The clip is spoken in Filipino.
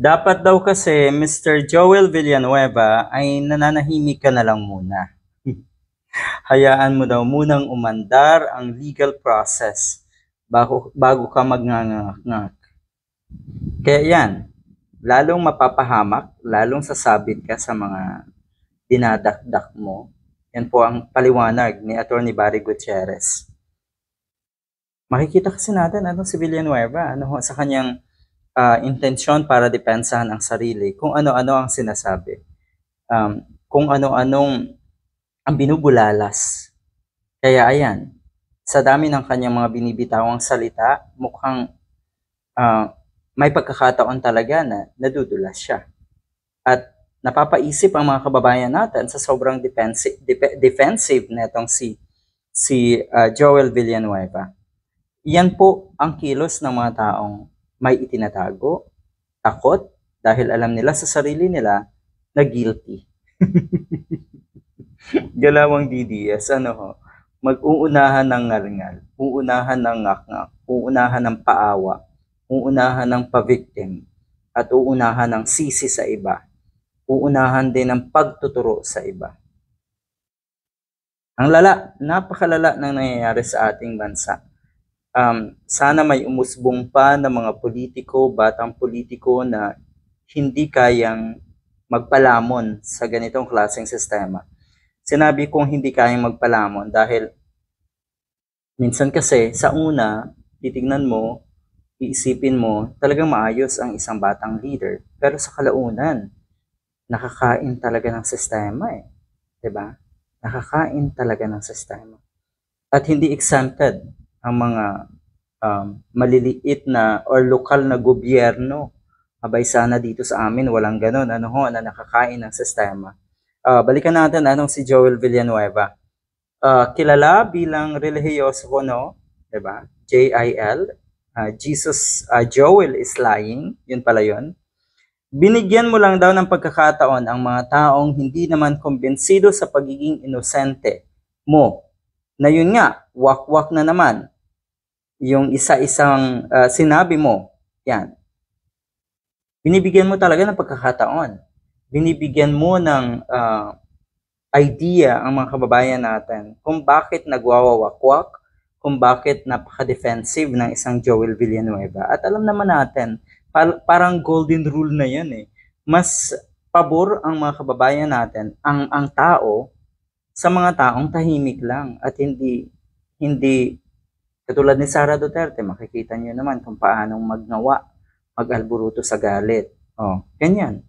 Dapat daw kasi Mr. Joel Villanueva ay nananahimik ka na lang muna. Hayaan mo daw munang umandar ang legal process bago ka magngangak. Kaya yan, lalong mapapahamak, lalong sasabit ka sa mga dinadakdak mo. Yan po ang paliwanag ni Atty. Barry Gutierrez. Makikita kasi natin si Villanueva sa kanyang intensyon para depensahan ang sarili, kung ano-ano ang sinasabi, kung ano-anong ang binubulalas. Kaya ayan, sa dami ng kanyang mga binibitawang salita, mukhang may pagkakataon talaga na nadudulas siya. At napapaisip ang mga kababayan natin sa sobrang defensive netong si Joel Villanueva. Yan po ang kilos ng mga taong may itinatago, takot, dahil alam nila sa sarili nila na guilty. Galawang DDS, mag-uunahan ng ngalngal, uunahan ng ngakngak, uunahan ng paawa, uunahan ng pa-victim, at uunahan ng sisi sa iba. Uunahan din ng pagtuturo sa iba. Ang napakalala ng nangyayari sa ating bansa. Sana may umusbong pa ng mga politiko, batang politiko na hindi kayang magpalamon sa ganitong klaseng sistema. Sinabi kong hindi kayang magpalamon dahil minsan kasi sa una, titignan mo, iisipin mo, talagang maayos ang isang batang leader. Pero sa kalaunan, nakakain talaga ng sistema eh. 'Di ba? Nakakain talaga ng sistema. At hindi exempted ang mga maliliit na or lokal na gobyerno. Abay sana dito sa amin walang ganon na nakakain ng sistema. Balikan natin si Joel Villanueva. Kilala bilang relihiyoso, no? 'Di ba? JIL, Jesus Joel is lying, yun pala yun. Binigyan mo lang daw ng pagkakataon ang mga taong hindi naman kumbensido sa pagiging inosente mo. Na yun nga, wakwak na naman. Yung isa-isang sinabi mo, yan. Binibigyan mo talaga ng pagkakataon. Binibigyan mo ng idea ang mga kababayan natin kung bakit nagwawakwak, kung bakit napaka-defensive ng isang Joel Villanueva. At alam naman natin, parang golden rule na yan eh. Mas pabor ang mga kababayan natin, ang tao, sa mga taong tahimik lang at hindi katulad ni Sara Duterte. Makikita niyo naman kung paanong magnawa, mag-alburuto sa galit. Ganyan.